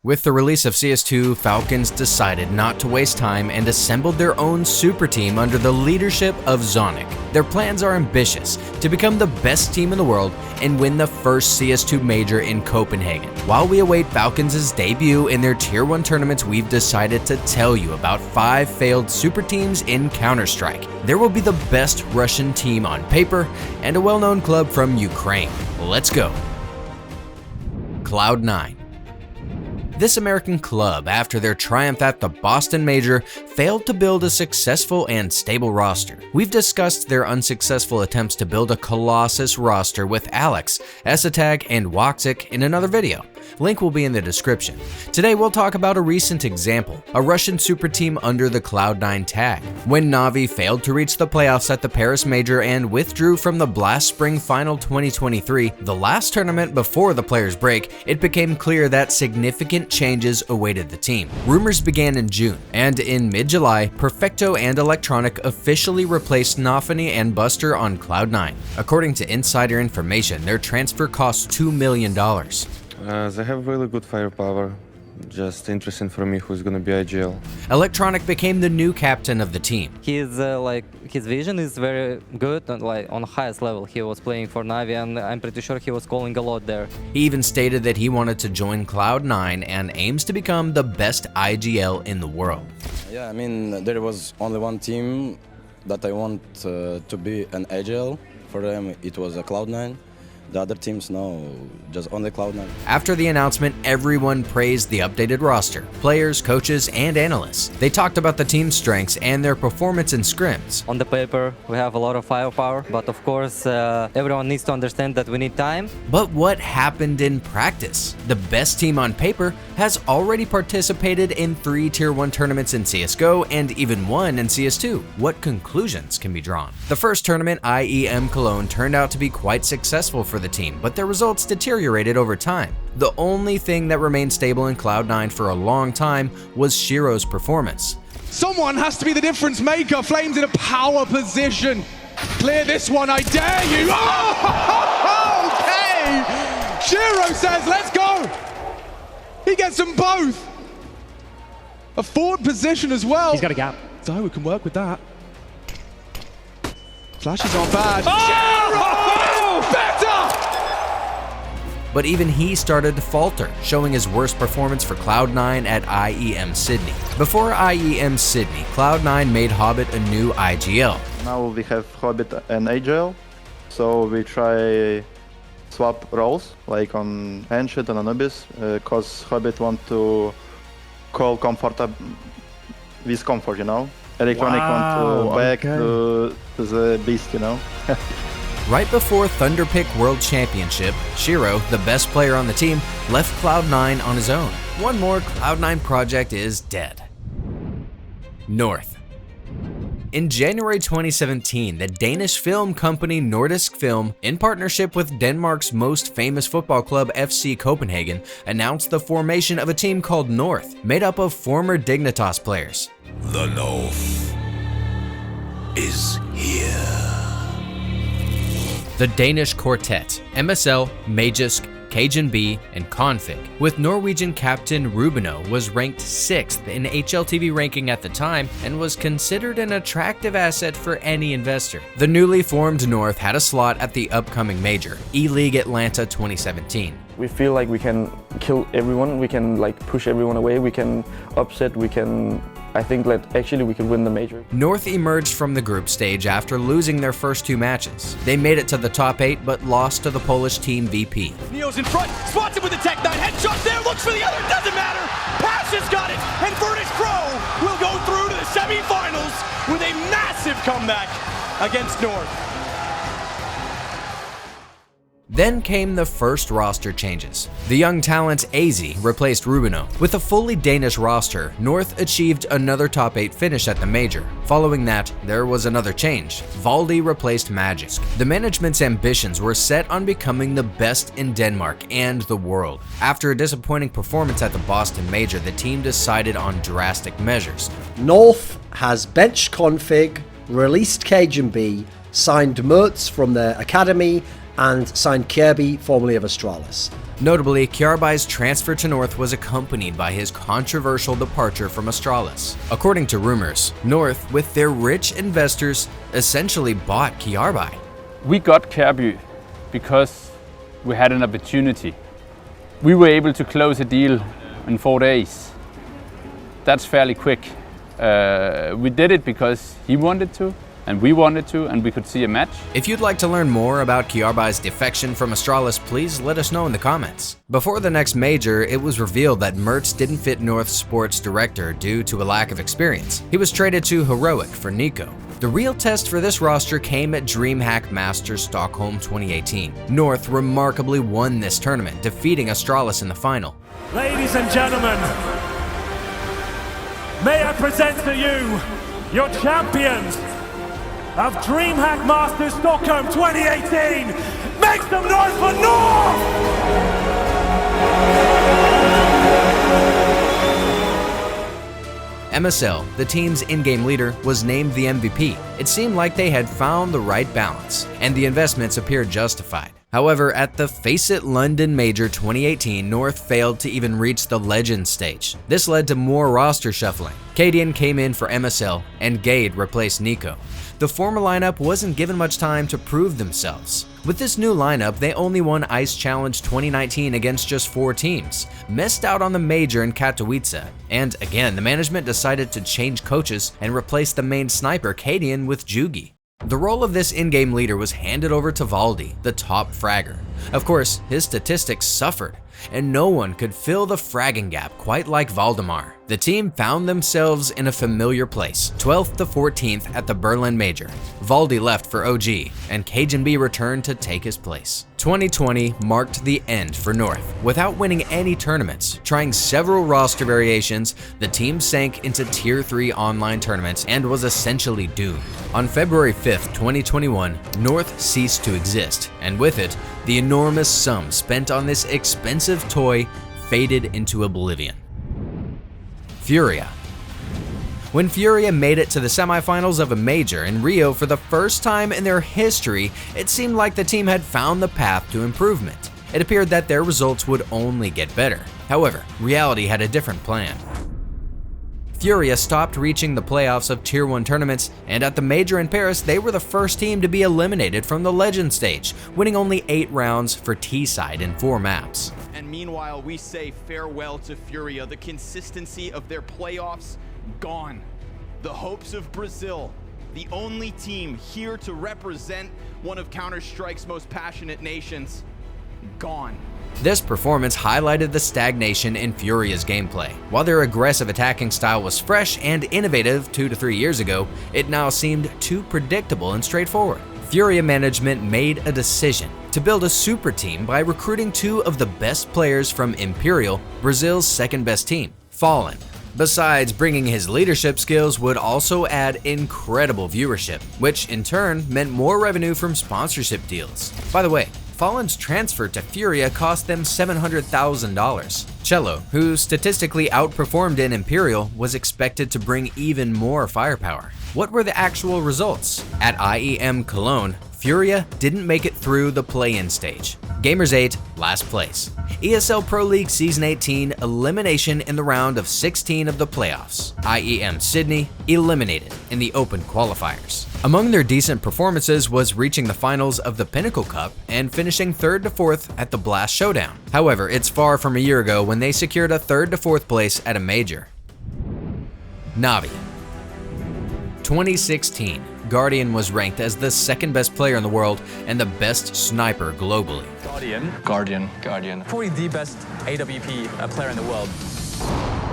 With the release of CS2, Falcons decided not to waste time and assembled their own super team under the leadership of Zonic. Their plans are ambitious, to become the best team in the world and win the first CS2 major in Copenhagen. While we await Falcons' debut in their Tier 1 tournaments, we've decided to tell you about 5 failed super teams in Counter-Strike. There will be the best Russian team on paper and a well-known club from Ukraine. Let's go. Cloud9. This American club, after their triumph at the Boston Major, failed to build a successful and stable roster. We've discussed their unsuccessful attempts to build a colossus roster with Alex, Esatag, and Woxic in another video. Link will be in the description. Today we'll talk about a recent example, a Russian super team under the Cloud9 tag. When NAVI failed to reach the playoffs at the Paris Major and withdrew from the Blast Spring Final 2023, the last tournament before the players' break, it became clear that significant changes awaited the team. Rumors began in June, and in mid-July, Perfecto and Electronic officially replaced NAVI and Buster on Cloud9. According to insider information, their transfer cost $2 million. They have really good firepower. Just interesting for me who's gonna be IGL. Electronic became the new captain of the team. His vision is very good and on the highest level. He was playing for NAVI and I'm pretty sure he was calling a lot there. He even stated that he wanted to join Cloud9 and aims to become the best IGL in the world. Yeah, I mean, there was only one team that I want to be an IGL. For them, it was a Cloud9. The other teams, no, just only Cloud9. After the announcement, everyone praised the updated roster, players, coaches, and analysts. They talked about the team's strengths and their performance in scrims. On the paper, we have a lot of firepower, but of course, everyone needs to understand that we need time. But what happened in practice? The best team on paper has already participated in 3 Tier 1 tournaments in CSGO and even 1 in CS2. What conclusions can be drawn? The first tournament, IEM Cologne, turned out to be quite successful for the team, but their results deteriorated over time. The only thing that remained stable in Cloud9 for a long time was Shiro's performance. Someone has to be the difference maker. Flames in a power position. Clear this one, I dare you. Oh, okay. Shiro says, let's go. He gets them both. A forward position as well. He's got a gap. So we can work with that. Flashes aren't bad. Oh! Better! But even he started to falter, showing his worst performance for Cloud9 at IEM Sydney. Before IEM Sydney, Cloud9 made Hobbit a new IGL. Now we have Hobbit and AGL, so we try swap roles, like on Ancient and Anubis, cause Hobbit want to call comfort with comfort, you know? Electronic want to back to the beast, you know? Right before Thunderpick World Championship, Shiro, the best player on the team, left Cloud9 on his own. One more Cloud9 project is dead. North. In January 2017, the Danish film company Nordisk Film, in partnership with Denmark's most famous football club FC Copenhagen, announced the formation of a team called North, made up of former Dignitas players. The North is here. The Danish quartet, MSL, Magisk, Cajun B, and Config, with Norwegian captain Rubino, was ranked 6th in HLTV ranking at the time and was considered an attractive asset for any investor. The newly formed North had a slot at the upcoming major, E-League Atlanta 2017. We feel like we can kill everyone, we can push everyone away, we can upset, I think that actually we can win the major. North emerged from the group stage after losing their first 2 matches. They made it to the top 8 but lost to the Polish team VP. Neo's in front, spots it with the Tech 9, headshot there, looks for the other, doesn't matter. Pass has got it, and Virtus.pro will go through to the semifinals with a massive comeback against North. Then came the first roster changes. The young talent AZ replaced Rubino. With a fully Danish roster, North achieved another top 8 finish at the major. Following that, there was another change. Valdi replaced Magisk. The management's ambitions were set on becoming the best in Denmark and the world. After a disappointing performance at the Boston Major, the team decided on drastic measures. North has benched Config, released Cajun B, signed Mertz from their academy, and signed Kirby, formerly of Astralis. Notably, Kjarbai's transfer to North was accompanied by his controversial departure from Astralis. According to rumors, North, with their rich investors, essentially bought Kjarbai. We got Kjærby because we had an opportunity. We were able to close a deal in 4 days. That's fairly quick. We did it because he wanted to, and we wanted to, and we could see a match. If you'd like to learn more about Kjarbai's defection from Astralis, please let us know in the comments. Before the next major, it was revealed that Mertz didn't fit North's sports director due to a lack of experience. He was traded to Heroic for Nico. The real test for this roster came at DreamHack Masters Stockholm 2018. North remarkably won this tournament, defeating Astralis in the final. Ladies and gentlemen, may I present to you your champions of DreamHack Masters Stockholm 2018. Make some noise for North! MSL, the team's in-game leader, was named the MVP. It seemed like they had found the right balance, and the investments appeared justified. However, at the Face It London Major 2018, North failed to even reach the Legends stage. This led to more roster shuffling. Cadian came in for MSL, and Gade replaced Nico. The former lineup wasn't given much time to prove themselves. With this new lineup, they only won Ice Challenge 2019 against just 4 teams, missed out on the major in Katowice, and again, the management decided to change coaches and replace the main sniper Cadian with Jugi. The role of this in-game leader was handed over to Valdi, the top fragger. Of course, his statistics suffered, and no one could fill the fragging gap quite like Valdemar. The team found themselves in a familiar place, 12th to 14th at the Berlin Major. Valdi left for OG, and KGB returned to take his place. 2020 marked the end for North. Without winning any tournaments, trying several roster variations, the team sank into Tier 3 online tournaments and was essentially doomed. On February 5th, 2021, North ceased to exist, and with it, the enormous sum spent on this expensive toy faded into oblivion. Furia. When Furia made it to the semifinals of a major in Rio for the first time in their history, it seemed like the team had found the path to improvement. It appeared that their results would only get better. However, reality had a different plan. Furia stopped reaching the playoffs of Tier 1 tournaments, and at the major in Paris, they were the first team to be eliminated from the Legend stage, winning only 8 rounds for T-side in 4 maps. And meanwhile, we say farewell to Furia. The consistency of their playoffs, gone. The hopes of Brazil, the only team here to represent one of Counter-Strike's most passionate nations, gone. This performance highlighted the stagnation in Furia's gameplay. While their aggressive attacking style was fresh and innovative 2 to 3 years ago, it now seemed too predictable and straightforward. Furia management made a decision to build a super team by recruiting 2 of the best players from Imperial, Brazil's second best team, Fallen. Besides bringing his leadership skills would also add incredible viewership, which in turn meant more revenue from sponsorship deals. By the way, Fallen's transfer to Furia cost them $700,000. Cello, who statistically outperformed in Imperial, was expected to bring even more firepower. What were the actual results? At IEM Cologne, Furia didn't make it through the play-in stage. Gamers 8, last place. ESL Pro League Season 18, elimination in the round of 16 of the playoffs. IEM Sydney, eliminated in the open qualifiers. Among their decent performances was reaching the finals of the Pinnacle Cup and finishing 3rd to 4th at the Blast Showdown. However, it's far from a year ago when they secured a 3rd to 4th place at a major. NAVI. 2016, Guardian was ranked as the 2nd best player in the world and the best sniper globally. Guardian. Probably the best AWP player in the world.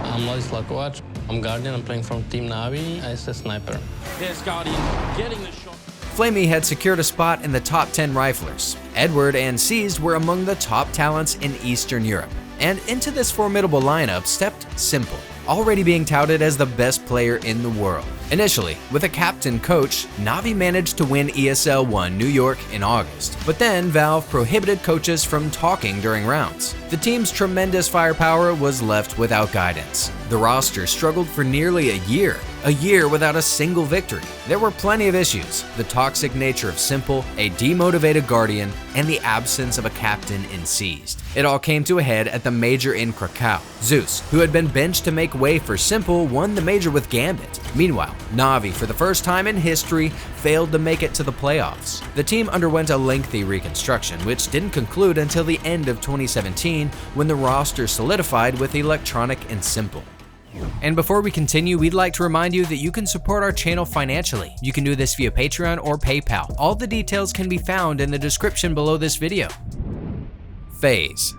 I'm Ladislav Kovac. I'm Guardian. I'm playing from Team NAVI as a sniper. There's Guardian getting the shot. Flamey had secured a spot in the top 10 riflers. Edward and Seized were among the top talents in Eastern Europe. And into this formidable lineup stepped Simple, already being touted as the best player in the world. Initially, with a captain coach, NAVI managed to win ESL 1 New York in August, but then Valve prohibited coaches from talking during rounds. The team's tremendous firepower was left without guidance. The roster struggled for nearly a year without a single victory. There were plenty of issues: the toxic nature of Simple, a demotivated Guardian, and the absence of a captain in Seized. It all came to a head at the major in Krakow. Zeus, who had been benched to make way for Simple, won the major with Gambit. Meanwhile, NAVI, for the first time in history, failed to make it to the playoffs. The team underwent a lengthy reconstruction, which didn't conclude until the end of 2017, when the roster solidified with Electronic and Simple. And before we continue, we'd like to remind you that you can support our channel financially. You can do this via Patreon or PayPal. All the details can be found in the description below this video. FaZe.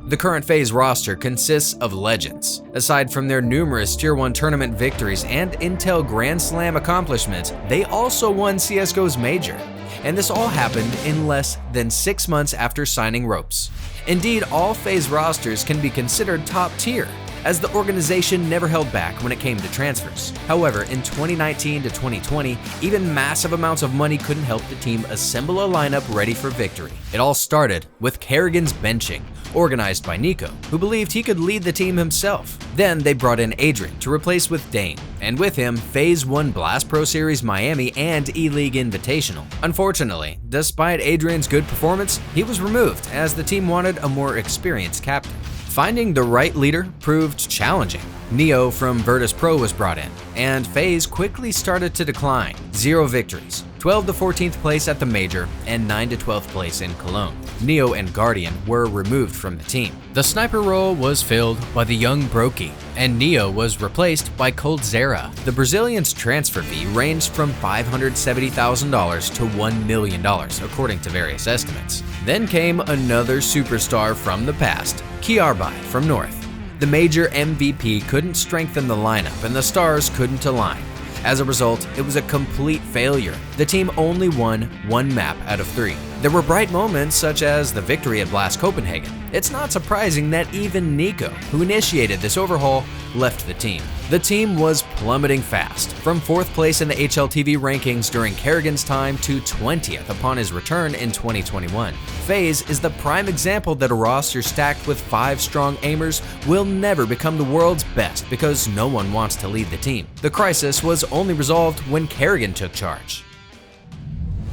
The current FaZe roster consists of legends. Aside from their numerous Tier 1 tournament victories and Intel Grand Slam accomplishments, they also won CSGO's major. And this all happened in less than 6 months after signing ropes. Indeed, all FaZe rosters can be considered top tier, as the organization never held back when it came to transfers. However, in 2019 to 2020, even massive amounts of money couldn't help the team assemble a lineup ready for victory. It all started with Kerrigan's benching, organized by Nico, who believed he could lead the team himself. Then they brought in Adrian to replace with Dane, and with him, FaZe won Blast Pro Series Miami and E-League Invitational. Unfortunately, despite Adrian's good performance, he was removed as the team wanted a more experienced captain. Finding the right leader proved challenging. Neo from Virtus.pro was brought in, and FaZe quickly started to decline. 0 victories, 12 to 14th place at the major, and 9 to 12th place in Cologne. Neo and Guardian were removed from the team. The sniper role was filled by the young Brokey, and Neo was replaced by Coldzera. The Brazilian's transfer fee ranged from $570,000 to $1 million, according to various estimates. Then came another superstar from the past, Kiarbai from North. The major MVP couldn't strengthen the lineup and the stars couldn't align. As a result, it was a complete failure. The team only won 1 map out of 3. There were bright moments such as the victory at Blast Copenhagen. It's not surprising that even Nico, who initiated this overhaul, left the team. The team was plummeting fast, from 4th place in the HLTV rankings during Kerrigan's time to 20th upon his return in 2021. FaZe is the prime example that a roster stacked with 5 strong aimers will never become the world's best because no one wants to lead the team. The crisis was only resolved when Kerrigan took charge.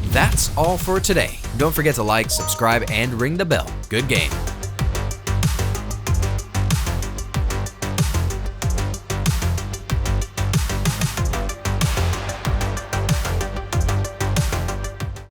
That's all for today. Don't forget to like, subscribe, and ring the bell. Good game.